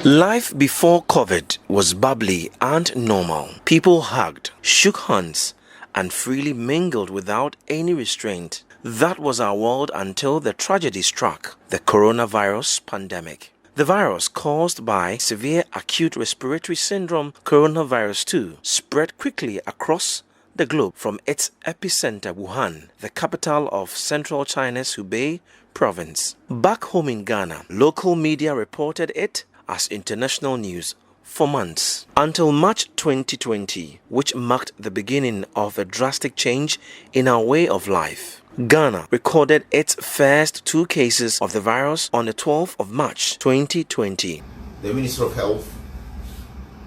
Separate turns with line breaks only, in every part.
Life before COVID was bubbly and normal. People hugged, shook hands, and freely mingled without any restraint. That was our world until the tragedy struck, the coronavirus pandemic. The virus caused by severe acute respiratory syndrome coronavirus 2 spread quickly across the globe from its epicenter Wuhan, the capital of central China's Hubei province. Back home in Ghana, local media reported it as international news for months, until March 2020, which marked the beginning of a drastic change in our way of life. Ghana recorded its first 2 cases of the virus on the 12th of March 2020.
The Minister of Health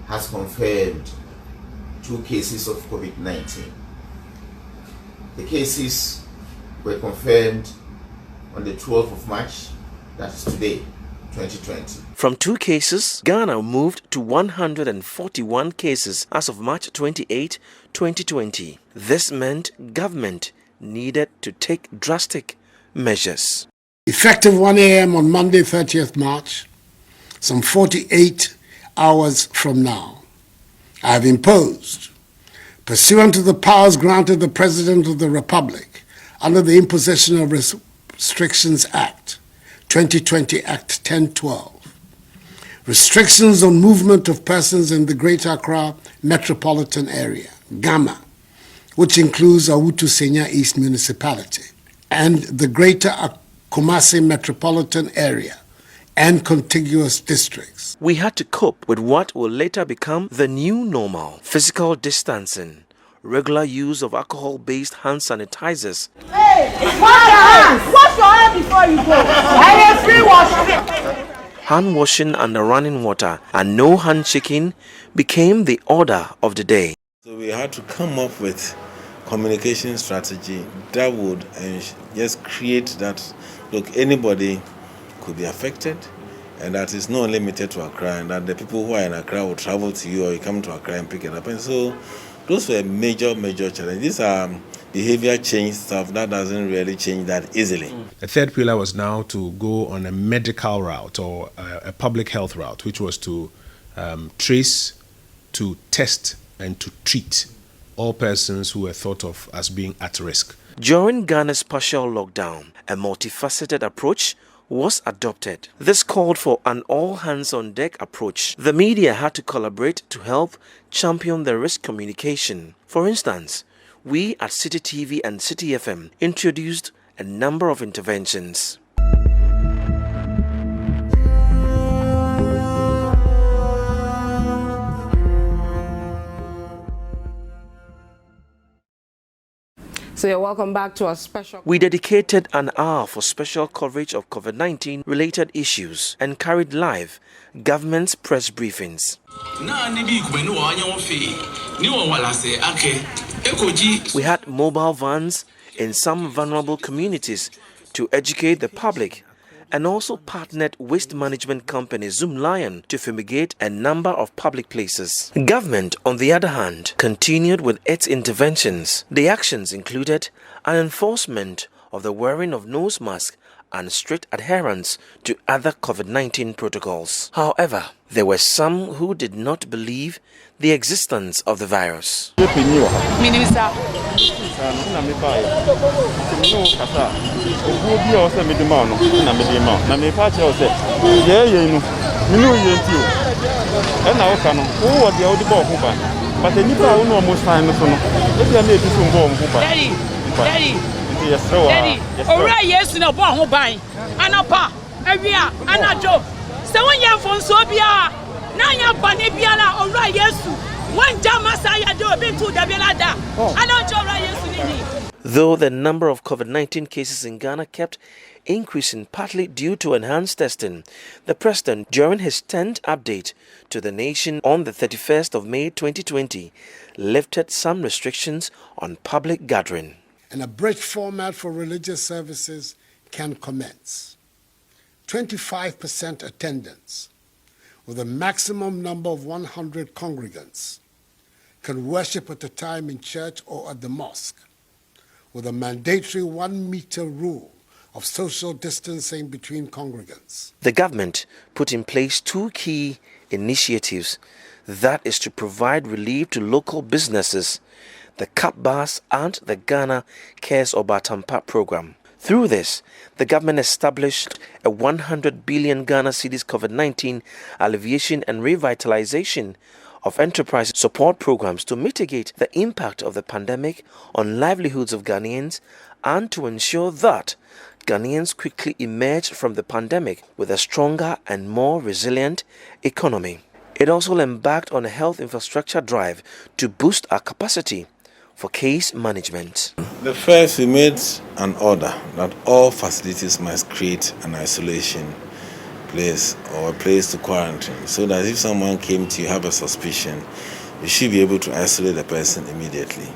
has confirmed 2 cases of COVID-19. The cases were confirmed on the 12th of March, that's today, 2020.
From 2 cases, Ghana moved to 141 cases as of March 28, 2020. This meant government needed to take drastic measures.
Effective 1 a.m. on Monday, 30th March, some 48 hours from now, I have imposed, pursuant to the powers granted the President of the Republic under the Imposition of Restrictions Act, 2020 Act 1012, restrictions on movement of persons in the Greater Accra Metropolitan Area, GAMA, which includes Awutu Senya East Municipality, and the Greater Kumasi Metropolitan Area and contiguous districts.
We had to cope with what will later become the new normal: physical distancing, regular use of alcohol-based hand sanitizers.
Hey, wash your hands! Wash your hands before you go. I am free washing.
Hand washing under running water and no handshaking became the order of the day.
So we had to come up with communication strategy that would just create that, look, anybody could be affected, and that is not limited to Accra, and that the people who are in Accra will travel to you or you come to Accra and pick it up. And so those were major challenges. These are behavior change stuff that doesn't really change that easily.
The third pillar was now to go on a medical route or a public health route, which was to trace, to test, and to treat all persons who were thought of as being at risk.
During Ghana's partial lockdown, a multifaceted approach was adopted. This called for an all-hands-on-deck approach. The media had to collaborate to help champion the risk communication. For instance, we at Citi TV and Citi FM introduced a number of interventions.
So you're welcome back to our special.
We dedicated an hour for special coverage of COVID-19 related issues and carried live government's press briefings. We had mobile vans in some vulnerable communities to educate the public, and also partnered waste management company Zoom Lion to fumigate a number of public places. Government, on the other hand, continued with its interventions. The actions included an enforcement of the wearing of nose masks and strict adherence to other COVID-19 protocols. However, there were some who did not believe the existence of the virus.
Minister.
Daddy, alright, yes, no, bon, buying. Anapa, Avia, Anajo. So when you're from Sobia, now you're Banibiana, alright, yes. One Jamasaya do a bit to the Belada. I don't know, yes.
Though the number of COVID-19 cases in Ghana kept increasing partly due to enhanced testing, the President, during his 10th update to the nation on the 31st of May 2020, lifted some restrictions on public gathering.
And a bridge format for religious services can commence. 25% attendance with a maximum number of 100 congregants can worship at a time in church or at the mosque, with a mandatory 1 meter rule of social distancing between congregants.
The government put in place 2 key initiatives, that is to provide relief to local businesses, the Kapbas and the Ghana Cares Obatampa program. Through this, the government established a 100 billion Ghana cedis COVID-19 alleviation and revitalization of enterprise support programs to mitigate the impact of the pandemic on livelihoods of Ghanaians and to ensure that Ghanaians quickly emerged from the pandemic with a stronger and more resilient economy. It also embarked on a health infrastructure drive to boost our capacity for case management.
The first, we made an order that all facilities must create an isolation place or a place to quarantine, so that if someone came to you, have a suspicion, you should be able to isolate the person immediately.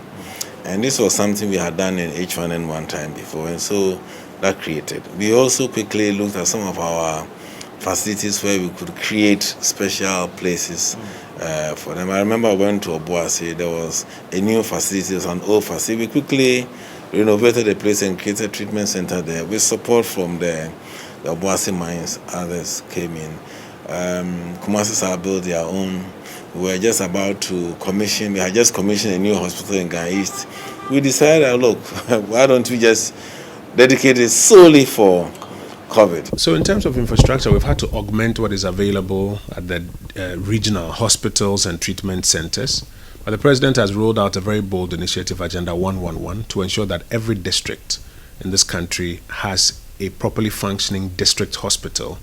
And this was something we had done in H1N1 time before, and so that created. We also quickly looked at some of our facilities where we could create special places for them. I remember I went to Obuasi, there was a new facility, it was an old facility. We quickly renovated the place and created a treatment center there with support from the Obuasi mines. Others came in. Kumasi built their own. We were just about to commission, we had just commissioned a new hospital in Ghana East. We decided, look, why don't we just dedicate it solely for COVID.
So in terms of infrastructure, we've had to augment what is available at the regional hospitals and treatment centers. But the president has rolled out a very bold initiative, Agenda 111, to ensure that every district in this country has a properly functioning district hospital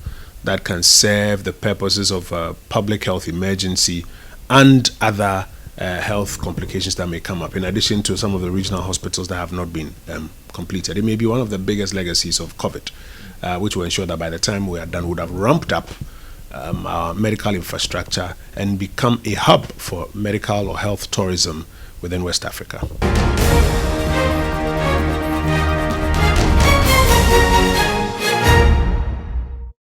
that can serve the purposes of public health emergency and other health complications that may come up, in addition to some of the regional hospitals that have not been completed. It may be one of the biggest legacies of COVID, which will ensure that by the time we are done, we would have ramped up our medical infrastructure and become a hub for medical or health tourism within West Africa.